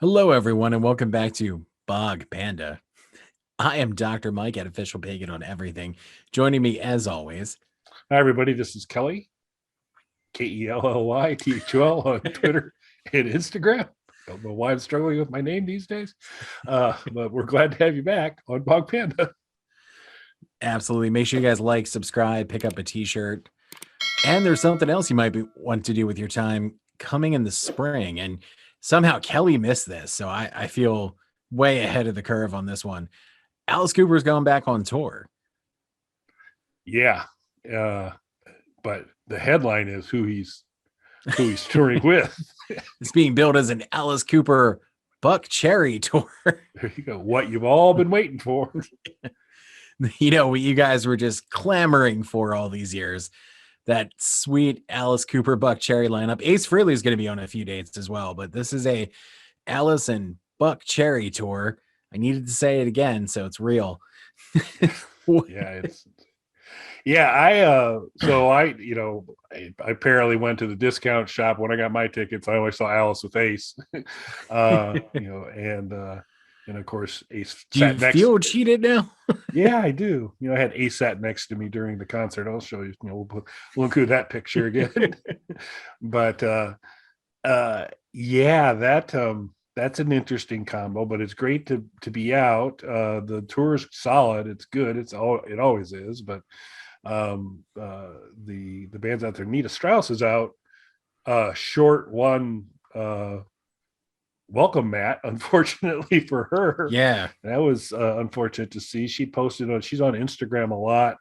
Hello, everyone, and welcome back to Bog Panda. I am Dr. Mike at Official Pagan on Everything. Joining me, as always. Hi, everybody. This is Kelly, KELLYTHUL on Twitter and Instagram. Don't know why I'm struggling with my name these days, but we're glad to have you back on Bog Panda. Absolutely. Make sure you guys like, subscribe, pick up a t-shirt. And there's something else you might want to do with your time coming in the spring. And somehow Kelly missed this, so I feel way ahead of the curve on this one. Alice Cooper's going back on tour. Yeah, but the headline is who he's touring with. It's being billed as an Alice Cooper Buckcherry tour. There you go. What you've all been waiting for. You know, what you guys were just clamoring for all these years. That sweet Alice Cooper Buckcherry lineup. Ace Frehley is going to be on a few dates as well, but this is a Alice and Buckcherry tour. I needed to say it again, so it's real. I apparently went to the discount shop when I got my tickets. I always saw Alice with Ace, and of course Ace. Do you feel cheated now? Yeah, I do. I had Ace sat next to me during the concert. I'll show you. We'll include that picture again. But that's an interesting combo. But it's great to be out. The tour's solid. It's good. It always is. But the bands out there. Nita Strauss is out. Short one. Welcome mat, unfortunately for her. Yeah, that was unfortunate to see. She's on Instagram a lot,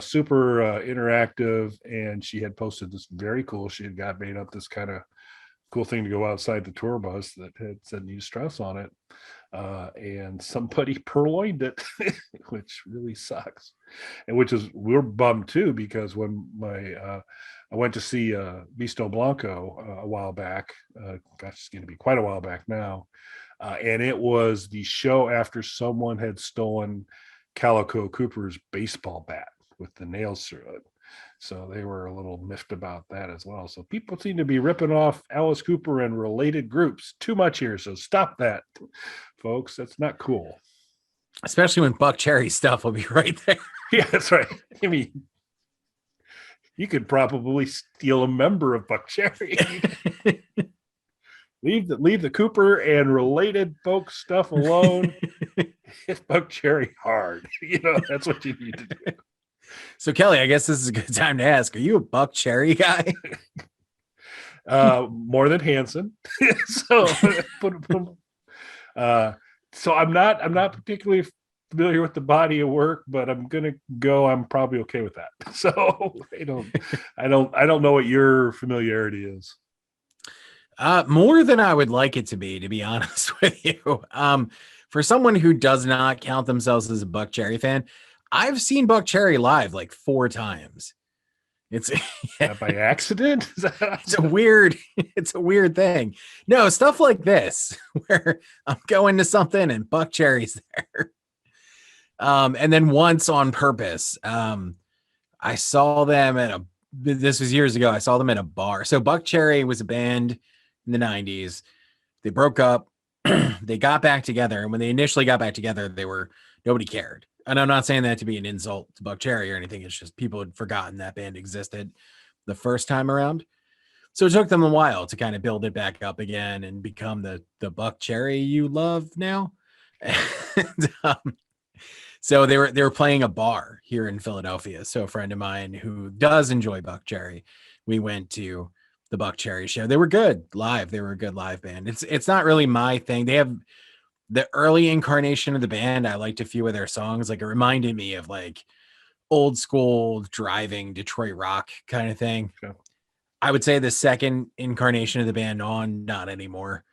super interactive, and she had posted this very cool. She had made up this kind of cool thing to go outside the tour bus that had said Nita Strauss on it, and somebody purloined it, which really sucks. And we're bummed too, because when I went to see Visto Blanco a while back. It's going to be quite a while back now. And it was the show after someone had stolen Calico Cooper's baseball bat with the nails through it. So they were a little miffed about that as well. So people seem to be ripping off Alice Cooper and related groups too much here. So stop that, folks. That's not cool. Especially when Buckcherry stuff will be right there. Yeah, that's right. I mean, you could probably steal a member of Buckcherry. leave the Cooper and related folks stuff alone. Hit Buckcherry hard. That's what you need to do. So Kelly, I guess this is a good time to ask: are you a Buckcherry guy? More than Hanson. So I'm not particularly familiar with the body of work, but I'm probably okay with that. So I don't know what your familiarity is. More than I would like it to be honest with you. For someone who does not count themselves as a Buckcherry fan, I've seen Buckcherry live like 4 times. It's by accident. It's a weird thing. No, stuff like this where I'm going to something and Buckcherry's there. And then once on purpose, I saw them this was years ago. I saw them at a bar. So Buckcherry was a band in the 90s. They broke up. They got back together. And when they initially got back together, nobody cared. And I'm not saying that to be an insult to Buckcherry or anything. It's just people had forgotten that band existed the first time around. So it took them a while to kind of build it back up again and become the Buckcherry you love now. And, so they were playing a bar here in Philadelphia. So a friend of mine who does enjoy Buckcherry, we went to the Buckcherry show. They were good live. They were a good live band. It's not really my thing. They have the early incarnation of the band. I liked a few of their songs. Like, it reminded me of like old school driving Detroit rock kind of thing. Okay. I would say the second incarnation of the band on, not anymore.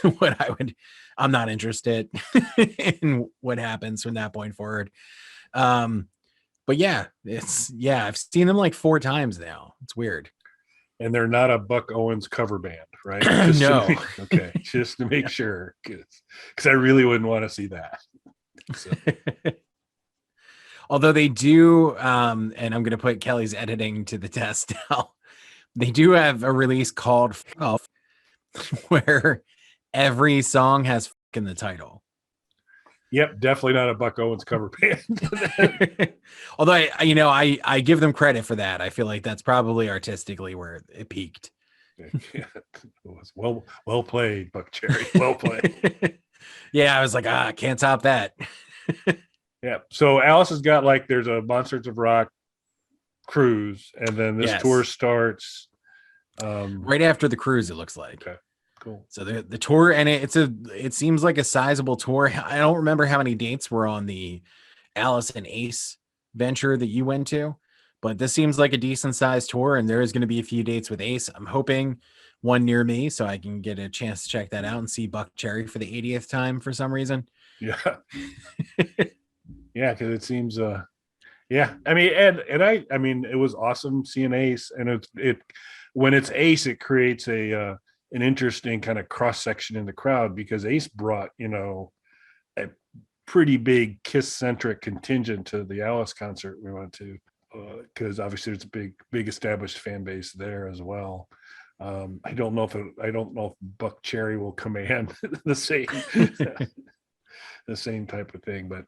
I'm not interested in what happens from that point forward. But yeah, I've seen them like 4 times now. It's weird. And they're not a Buck Owens cover band, right? No. Just to make sure, because I really wouldn't want to see that. So. Although they do, and I'm going to put Kelly's editing to the test now. They do have a release called where every song has in the title. Yep, definitely not a Buck Owens cover band. Although I give them credit for that. I feel like that's probably artistically where it peaked. Yeah, it was well played, Buckcherry. Well played. Yeah, I was like, I can't top that. Yeah. So Alice has got like there's a Monsters of Rock cruise, and then this tour starts right after the cruise, it looks like. Okay. Cool. So the tour, and it seems like a sizable tour. I don't remember how many dates were on the Alice and Ace venture that you went to, but this seems like a decent sized tour, and there is going to be a few dates with Ace. I'm hoping one near me so I can get a chance to check that out and see Buckcherry for the 80th time for some reason. Yeah. Yeah, because it seems yeah. I mean, and I mean it was awesome seeing Ace, and it when it's Ace, it creates an interesting kind of cross section in the crowd, because Ace brought, a pretty big Kiss centric contingent to the Alice concert we went to, because obviously there's a big established fan base there as well. I don't know if Buckcherry will command the same type of thing, but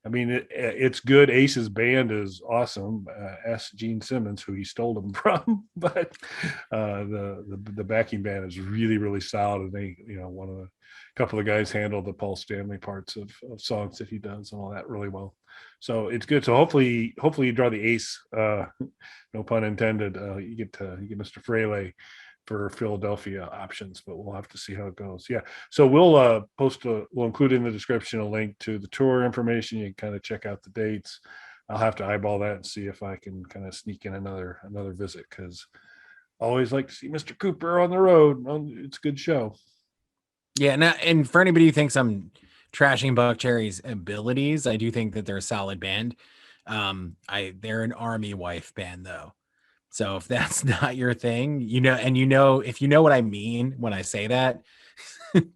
I mean, it's good. Ace's band is awesome. Ask Gene Simmons, who he stole them from, but the backing band is really, really solid. And they, couple of guys handle the Paul Stanley parts of songs that he does and all that really well. So it's good. So hopefully you draw the Ace. No pun intended. You get Mr. Fraley for Philadelphia options, but we'll have to see how it goes. Yeah. So we'll we'll include in the description a link to the tour information. You can kind of check out the dates. I'll have to eyeball that and see if I can kind of sneak in another visit, because I always like to see Mr. Cooper on the road. It's a good show. Yeah. And for anybody who thinks I'm trashing Buckcherry's abilities, I do think that they're a solid band. They're an Army wife band though. So if that's not your thing, if you know what I mean when I say that,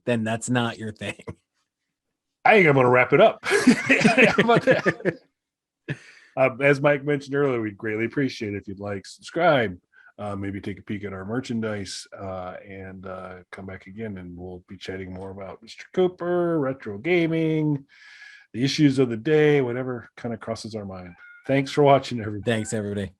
then that's not your thing. I think I'm going to wrap it up. How about that? As Mike mentioned earlier, we'd greatly appreciate it if you'd like, subscribe, maybe take a peek at our merchandise, and come back again, and we'll be chatting more about Mr. Cooper, retro gaming, the issues of the day, whatever kind of crosses our mind. Thanks for watching, everybody. Thanks, everybody.